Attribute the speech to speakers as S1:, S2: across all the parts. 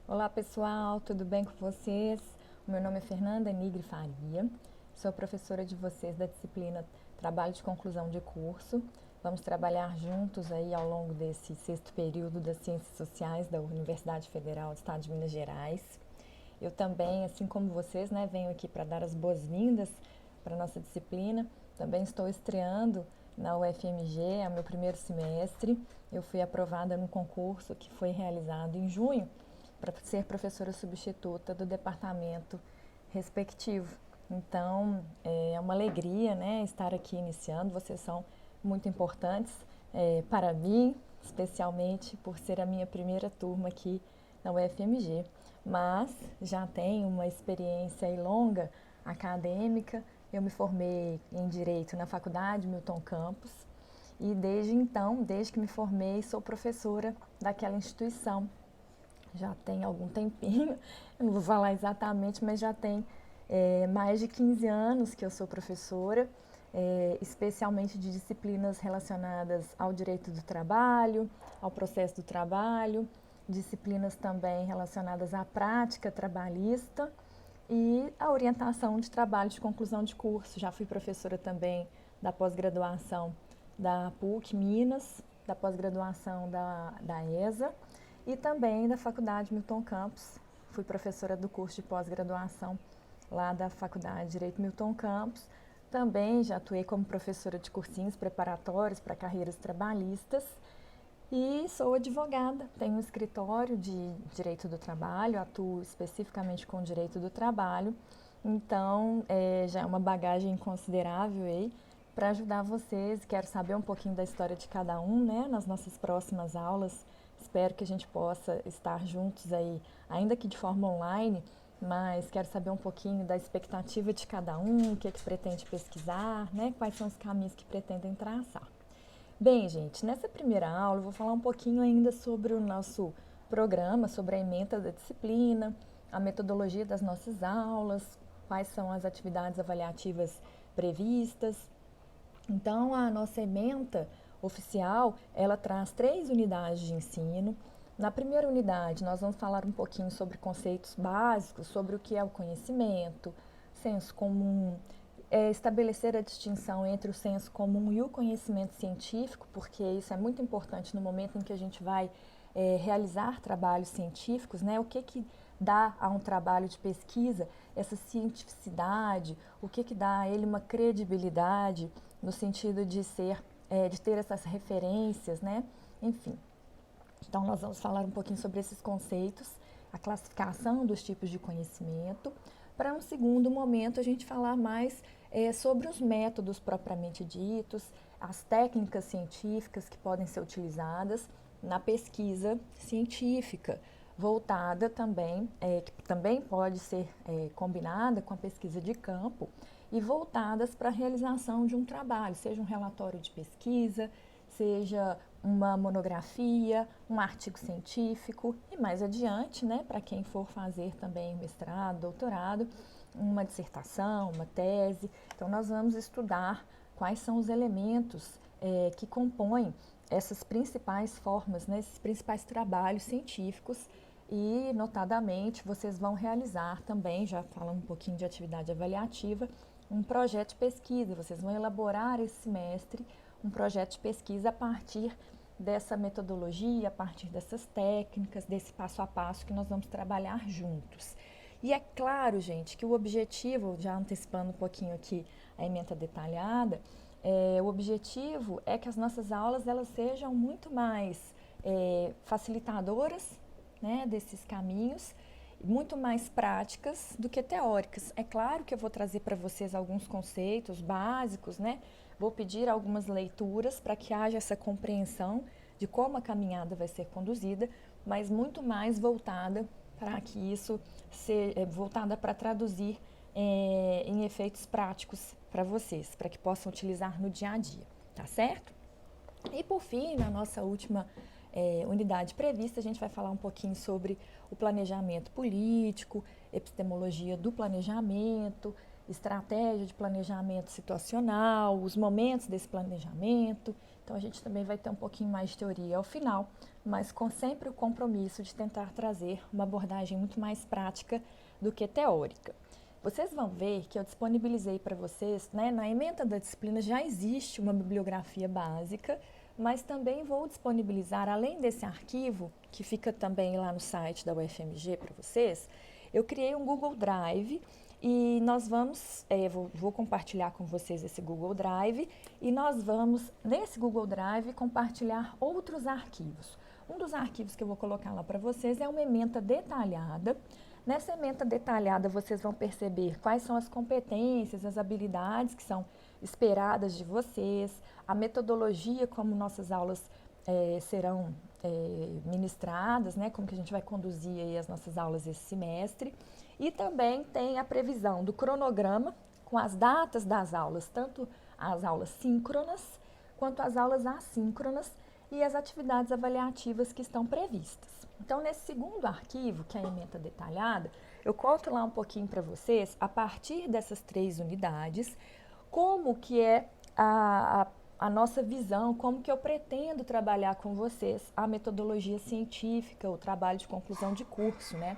S1: Olá pessoal, tudo bem com vocês? O meu nome é Fernanda Nigre Faria, sou professora de vocês da disciplina Trabalho de Conclusão de Curso. Vamos trabalhar juntos aí ao longo desse sexto período das Ciências Sociais da Universidade Federal do Estado de Minas Gerais. Eu também, assim como vocês, né, venho aqui para dar as boas-vindas para a nossa disciplina. Também estou estreando na UFMG, é o meu primeiro semestre. Eu fui aprovada num concurso que foi realizado em junho para ser professora substituta do departamento respectivo. Então, é uma alegria, né, estar aqui iniciando. Vocês são muito importantes para mim, especialmente por ser a minha primeira turma aqui na UFMG. Mas já tenho uma experiência longa acadêmica. Eu me formei em Direito na Faculdade Milton Campos e desde então, desde que me formei, sou professora daquela instituição. Já tem algum tempinho, eu não vou falar exatamente, mas já tem mais de 15 anos que eu sou professora, especialmente de disciplinas relacionadas ao direito do trabalho, ao processo do trabalho, disciplinas também relacionadas à prática trabalhista e à orientação de trabalho de conclusão de curso. Já fui professora também da pós-graduação da PUC Minas, da pós-graduação da ESA e também da Faculdade Milton Campos. Fui professora do curso de pós-graduação lá da Faculdade de Direito Milton Campos. Também já atuei como professora de cursinhos preparatórios para carreiras trabalhistas e sou advogada. Tenho um escritório de direito do trabalho, atuo especificamente com direito do trabalho. Então, já é uma bagagem considerável aí para ajudar vocês. Quero saber um pouquinho da história de cada um, né, nas nossas próximas aulas. Espero que a gente possa estar juntos aí, ainda que de forma online, mas quero saber um pouquinho da expectativa de cada um, o que pretende pesquisar, né, quais são os caminhos que pretendem traçar. Bem, gente, nessa primeira aula eu vou falar um pouquinho ainda sobre o nosso programa, sobre a ementa da disciplina, a metodologia das nossas aulas, quais são as atividades avaliativas previstas. Então, a nossa ementa oficial, ela traz 3 unidades de ensino. Na primeira unidade, nós vamos falar um pouquinho sobre conceitos básicos, sobre o que é o conhecimento, senso comum, estabelecer a distinção entre o senso comum e o conhecimento científico, porque isso é muito importante no momento em que a gente vai realizar trabalhos científicos, né? O que dá a um trabalho de pesquisa essa cientificidade, o que dá a ele uma credibilidade no sentido de de ter essas referências, né? Enfim. Então, nós vamos falar um pouquinho sobre esses conceitos, a classificação dos tipos de conhecimento. Para um segundo momento, a gente falar mais sobre os métodos propriamente ditos, as técnicas científicas que podem ser utilizadas na pesquisa científica, voltada também, que também pode ser combinada com a pesquisa de campo e voltadas para a realização de um trabalho, seja um relatório de pesquisa, seja uma monografia, um artigo científico e mais adiante, né, para quem for fazer também mestrado, doutorado, uma dissertação, uma tese. Então, nós vamos estudar quais são os elementos que compõem essas principais formas, né, esses principais trabalhos científicos e, notadamente, vocês vão realizar também, já falando um pouquinho de atividade avaliativa, um projeto de pesquisa. Vocês vão elaborar esse semestre um projeto de pesquisa a partir dessa metodologia, a partir dessas técnicas, desse passo a passo que nós vamos trabalhar juntos. E é claro, gente, que o objetivo, já antecipando um pouquinho aqui a ementa detalhada, o objetivo é que as nossas aulas elas sejam muito mais facilitadoras, né, desses caminhos, muito mais práticas do que teóricas. É claro que eu vou trazer para vocês alguns conceitos básicos, né? Vou pedir algumas leituras para que haja essa compreensão de como a caminhada vai ser conduzida, mas muito mais voltada para que isso seja voltada para traduzir em efeitos práticos para vocês, para que possam utilizar no dia a dia, tá certo? E por fim, na nossa última unidade prevista, a gente vai falar um pouquinho sobre o planejamento político, epistemologia do planejamento, estratégia de planejamento situacional, os momentos desse planejamento. Então, a gente também vai ter um pouquinho mais de teoria ao final, mas com sempre o compromisso de tentar trazer uma abordagem muito mais prática do que teórica. Vocês vão ver que eu disponibilizei para vocês, né, na ementa da disciplina já existe uma bibliografia básica, mas também vou disponibilizar, além desse arquivo, que fica também lá no site da UFMG para vocês, eu criei um Google Drive e nós vamos, vou compartilhar com vocês esse Google Drive e nós vamos, nesse Google Drive, compartilhar outros arquivos. Um dos arquivos que eu vou colocar lá para vocês é uma ementa detalhada. Nessa ementa detalhada, vocês vão perceber quais são as competências, as habilidades que são esperadas de vocês, a metodologia como nossas aulas serão ministradas, né, como que a gente vai conduzir aí as nossas aulas esse semestre. E também tem a previsão do cronograma com as datas das aulas, tanto as aulas síncronas quanto as aulas assíncronas e as atividades avaliativas que estão previstas. Então, nesse segundo arquivo, que é a ementa detalhada, eu conto lá um pouquinho para vocês, a partir dessas 3 unidades, como que é a nossa visão, como que eu pretendo trabalhar com vocês a metodologia científica, o trabalho de conclusão de curso, né?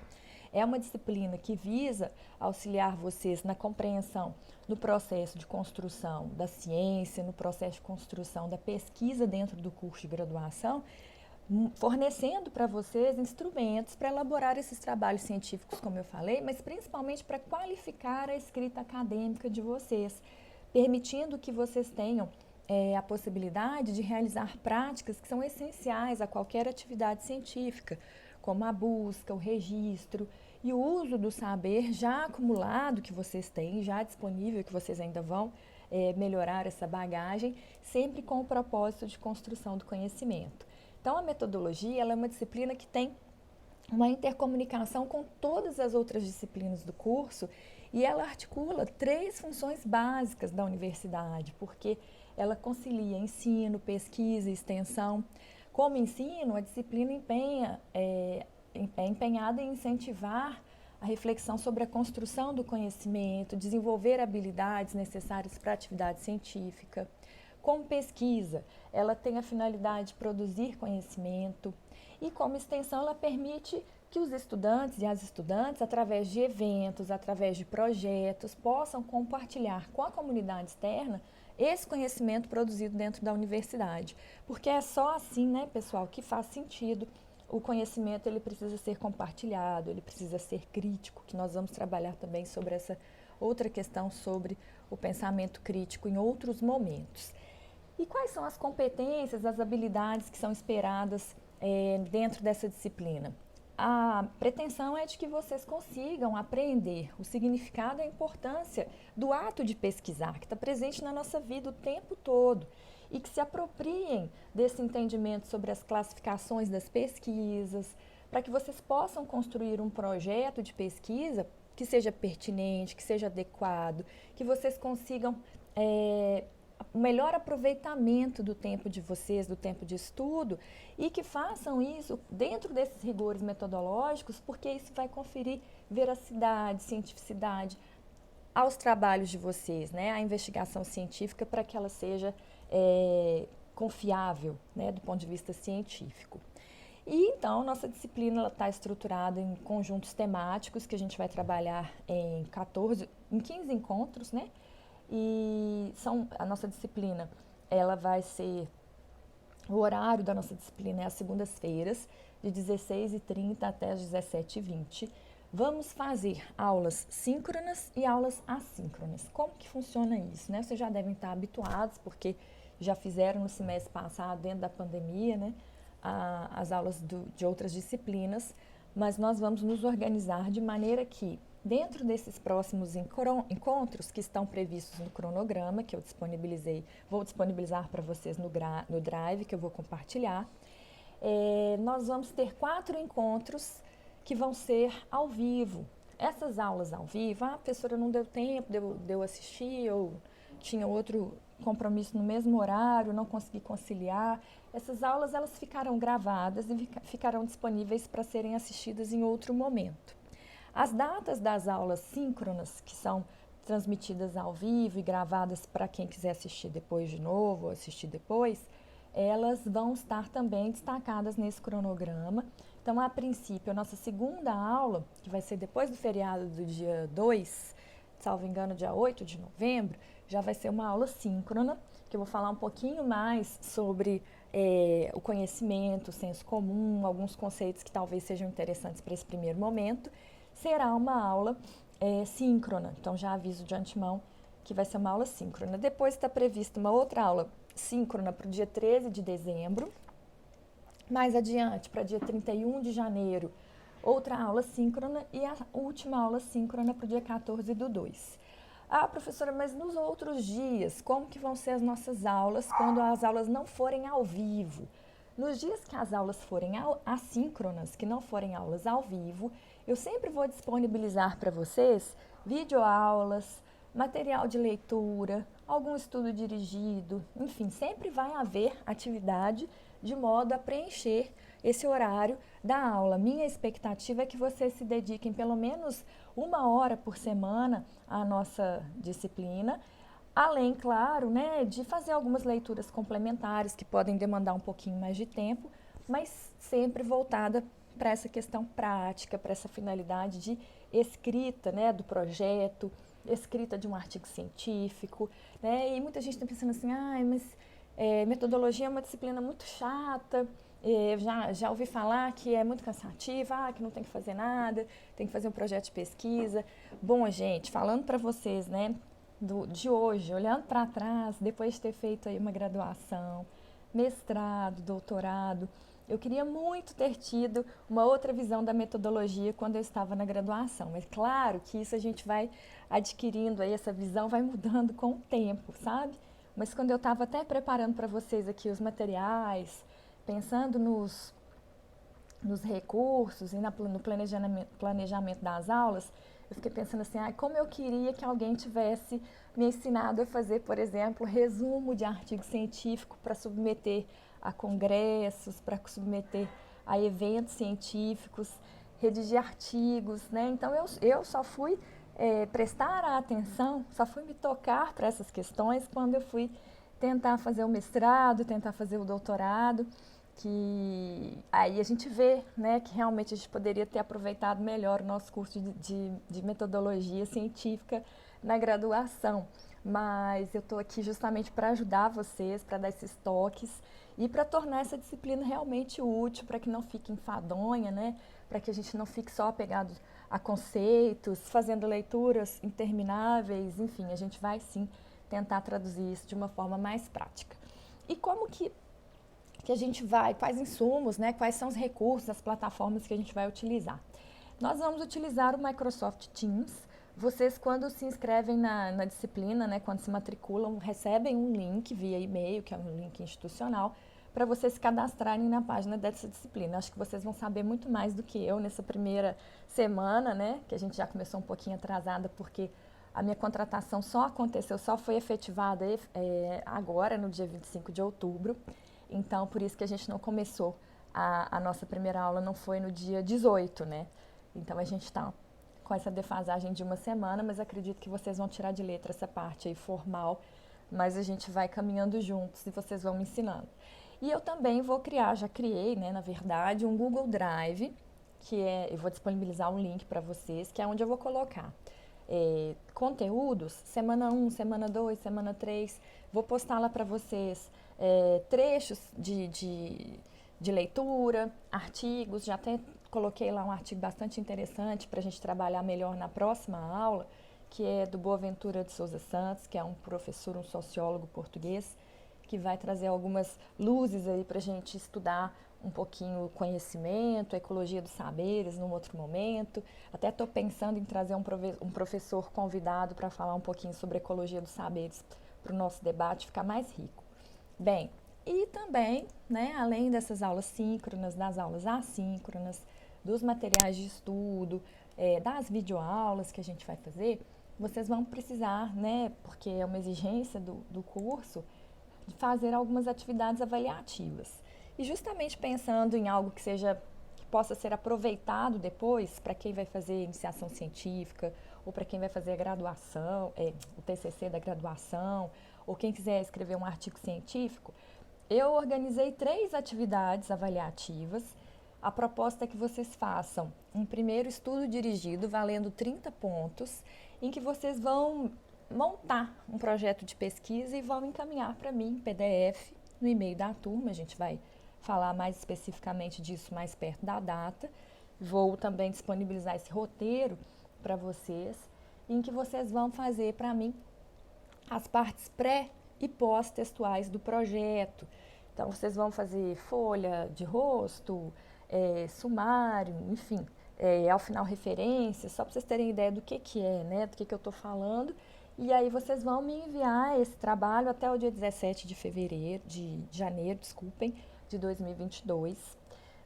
S1: É uma disciplina que visa auxiliar vocês na compreensão do processo de construção da ciência, no processo de construção da pesquisa dentro do curso de graduação, fornecendo para vocês instrumentos para elaborar esses trabalhos científicos, como eu falei, mas principalmente para qualificar a escrita acadêmica de vocês, permitindo que vocês tenham a possibilidade de realizar práticas que são essenciais a qualquer atividade científica, como a busca, o registro e o uso do saber já acumulado que vocês têm, já disponível, que vocês ainda vão melhorar essa bagagem, sempre com o propósito de construção do conhecimento. Então, a metodologia ela é uma disciplina que tem uma intercomunicação com todas as outras disciplinas do curso e ela articula 3 funções básicas da universidade, porque ela concilia ensino, pesquisa e extensão. Como ensino, a disciplina é empenhada em incentivar a reflexão sobre a construção do conhecimento, desenvolver habilidades necessárias para a atividade científica. Como pesquisa, ela tem a finalidade de produzir conhecimento e como extensão ela permite que os estudantes e as estudantes, através de eventos, através de projetos, possam compartilhar com a comunidade externa esse conhecimento produzido dentro da universidade. Porque é só assim, né, pessoal, que faz sentido. O conhecimento ele precisa ser compartilhado, ele precisa ser crítico, que nós vamos trabalhar também sobre essa outra questão sobre o pensamento crítico em outros momentos. E quais são as competências, as habilidades que são esperadas dentro dessa disciplina? A pretensão é de que vocês consigam aprender o significado e a importância do ato de pesquisar, que está presente na nossa vida o tempo todo, e que se apropriem desse entendimento sobre as classificações das pesquisas, para que vocês possam construir um projeto de pesquisa que seja pertinente, que seja adequado, que vocês consigam o melhor aproveitamento do tempo de vocês, do tempo de estudo, e que façam isso dentro desses rigores metodológicos, porque isso vai conferir veracidade, cientificidade aos trabalhos de vocês, né? A investigação científica para que ela seja confiável, né, do ponto de vista científico. E então, nossa disciplina está estruturada em conjuntos temáticos que a gente vai trabalhar em 15 encontros, né? E a nossa disciplina, ela vai ser, o horário da nossa disciplina é às segundas-feiras, de 16h30 até às 17h20. Vamos fazer aulas síncronas e aulas assíncronas. Como que funciona isso, né? Vocês já devem estar habituados, porque já fizeram no semestre passado, dentro da pandemia, né, as aulas de outras disciplinas, mas nós vamos nos organizar de maneira que, dentro desses próximos encontros que estão previstos no cronograma, que eu vou disponibilizar para vocês no Drive, que eu vou compartilhar, nós vamos ter 4 encontros que vão ser ao vivo. Essas aulas ao vivo, a professora não deu tempo de eu assistir, ou tinha outro compromisso no mesmo horário, não consegui conciliar. Essas aulas elas ficarão gravadas e ficarão disponíveis para serem assistidas em outro momento. As datas das aulas síncronas, que são transmitidas ao vivo e gravadas para quem quiser assistir depois de novo ou assistir depois, elas vão estar também destacadas nesse cronograma. Então, a princípio, a nossa segunda aula, que vai ser depois do feriado do dia 2, salvo engano, dia 8 de novembro, já vai ser uma aula síncrona, que eu vou falar um pouquinho mais sobre o conhecimento, o senso comum, alguns conceitos que talvez sejam interessantes para esse primeiro momento. Será uma aula síncrona, então já aviso de antemão que vai ser uma aula síncrona. Depois está prevista uma outra aula síncrona para o dia 13 de dezembro. Mais adiante, para dia 31 de janeiro, outra aula síncrona e a última aula síncrona para o dia 14 do 2. Ah, professora, mas nos outros dias, como que vão ser as nossas aulas quando as aulas não forem ao vivo? Nos dias que as aulas forem assíncronas, que não forem aulas ao vivo, eu sempre vou disponibilizar para vocês videoaulas, material de leitura, algum estudo dirigido, enfim, sempre vai haver atividade de modo a preencher esse horário da aula. Minha expectativa é que vocês se dediquem pelo menos 1 hora por semana à nossa disciplina, além, claro, né, de fazer algumas leituras complementares que podem demandar um pouquinho mais de tempo, mas sempre voltada para essa questão prática, para essa finalidade de escrita, né, do projeto, escrita de um artigo científico, né, e muita gente está pensando assim, mas metodologia é uma disciplina muito chata, já ouvi falar que é muito cansativa, que não tem que fazer nada, tem que fazer um projeto de pesquisa. Bom, gente, falando para vocês, né, de hoje, olhando para trás, depois de ter feito aí uma graduação, mestrado, doutorado, eu queria muito ter tido uma outra visão da metodologia quando eu estava na graduação. Mas claro que isso a gente vai adquirindo aí, essa visão vai mudando com o tempo, sabe? Mas quando eu estava até preparando para vocês aqui os materiais, pensando nos recursos e no planejamento das aulas, eu fiquei pensando assim, como eu queria que alguém tivesse me ensinado a fazer, por exemplo, resumo de artigo científico para submeter a congressos, para submeter a eventos científicos, redigir artigos, né? Então eu só fui prestar a atenção, só fui me tocar para essas questões quando eu fui tentar fazer o mestrado, tentar fazer o doutorado, que aí a gente vê, né, que realmente a gente poderia ter aproveitado melhor o nosso curso de metodologia científica na graduação. Mas eu estou aqui justamente para ajudar vocês, para dar esses toques e para tornar essa disciplina realmente útil, para que não fique enfadonha, né, para que a gente não fique só apegado a conceitos, fazendo leituras intermináveis, enfim, a gente vai sim tentar traduzir isso de uma forma mais prática. E como que a gente vai, quais insumos, né, quais são os recursos, as plataformas que a gente vai utilizar? Nós vamos utilizar o Microsoft Teams. Vocês, quando se inscrevem na disciplina, né, quando se matriculam, recebem um link via e-mail, que é um link institucional, para vocês se cadastrarem na página dessa disciplina. Acho que vocês vão saber muito mais do que eu nessa primeira semana, né, que a gente já começou um pouquinho atrasada, porque a minha contratação só foi efetivada agora, no dia 25 de outubro. Então, por isso que a gente não começou, a nossa primeira aula não foi no dia 18, né? Então, a gente está com essa defasagem de uma semana, mas acredito que vocês vão tirar de letra essa parte aí formal, mas a gente vai caminhando juntos e vocês vão me ensinando. E eu também vou já criei, né, na verdade, um Google Drive, eu vou disponibilizar um link para vocês, que é onde eu vou colocar conteúdos, semana 1, semana 2, semana 3, vou postar lá para vocês trechos de leitura, artigos, já até coloquei lá um artigo bastante interessante para a gente trabalhar melhor na próxima aula, que é do Boaventura de Souza Santos, que é um professor, um sociólogo português, que vai trazer algumas luzes aí para a gente estudar um pouquinho o conhecimento, a ecologia dos saberes num outro momento. Até estou pensando em trazer um professor convidado para falar um pouquinho sobre a ecologia dos saberes para o nosso debate ficar mais rico. Bem, e também, né, além dessas aulas síncronas, das aulas assíncronas, dos materiais de estudo, das videoaulas que a gente vai fazer, vocês vão precisar, né, porque é uma exigência do curso, de fazer algumas atividades avaliativas. E justamente pensando em algo que possa ser aproveitado depois para quem vai fazer iniciação científica, ou para quem vai fazer a graduação, o TCC da graduação, ou quem quiser escrever um artigo científico, Eu organizei 3 atividades avaliativas. A proposta é que vocês façam um primeiro estudo dirigido valendo 30 pontos, em que vocês vão montar um projeto de pesquisa e vão encaminhar para mim em PDF no e-mail da turma. A gente vai falar mais especificamente disso mais perto da data. Vou também disponibilizar esse roteiro para vocês, em que vocês vão fazer para mim as partes pré e pós-textuais do projeto. Então, vocês vão fazer folha de rosto, sumário, enfim, ao final referências, só para vocês terem ideia do que é, né, do que eu estou falando. E aí vocês vão me enviar esse trabalho até o dia 17 de janeiro, desculpem, de 2022.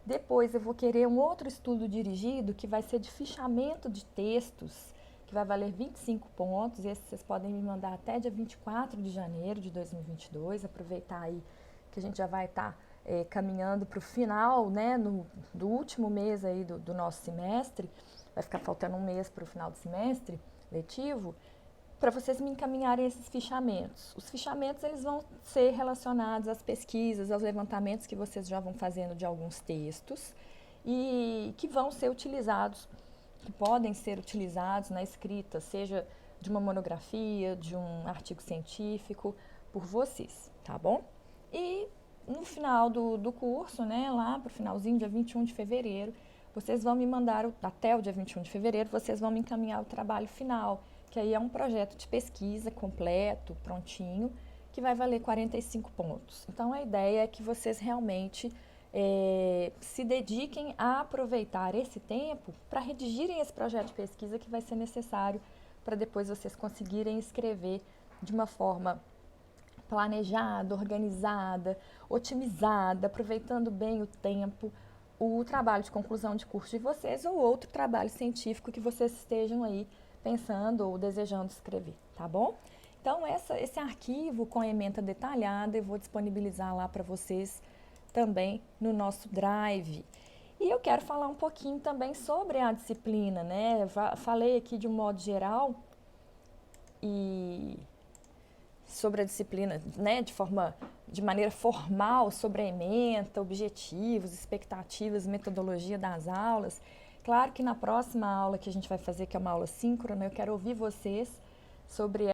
S1: Depois eu vou querer um outro estudo dirigido que vai ser de fichamento de textos, que vai valer 25 pontos. Esse vocês podem me mandar até dia 24 de janeiro de 2022. Aproveitar aí que a gente já vai estar caminhando para o final, né, do último mês aí do nosso semestre. Vai ficar faltando um mês para o final do semestre letivo, para vocês me encaminharem esses fichamentos. Os fichamentos eles vão ser relacionados às pesquisas, aos levantamentos que vocês já vão fazendo de alguns textos e que vão ser utilizados, que podem ser utilizados na escrita, seja de uma monografia, de um artigo científico, por vocês, tá bom? E no final do curso, né, lá para o finalzinho, dia 21 de fevereiro, vocês vão me mandar, até o dia 21 de fevereiro, vocês vão me encaminhar o trabalho final, que aí é um projeto de pesquisa completo, prontinho, que vai valer 45 pontos. Então, a ideia é que vocês realmente se dediquem a aproveitar esse tempo para redigirem esse projeto de pesquisa que vai ser necessário para depois vocês conseguirem escrever de uma forma planejada, organizada, otimizada, aproveitando bem o tempo, o trabalho de conclusão de curso de vocês ou outro trabalho científico que vocês estejam aí pensando ou desejando escrever, tá bom? Então, esse arquivo com a ementa detalhada eu vou disponibilizar lá para vocês também no nosso Drive. E eu quero falar um pouquinho também sobre a disciplina, né? Falei aqui de um modo geral e sobre a disciplina, né, de maneira formal, sobre a ementa, objetivos, expectativas, metodologia das aulas. Claro que na próxima aula que a gente vai fazer, que é uma aula síncrona, eu quero ouvir vocês sobre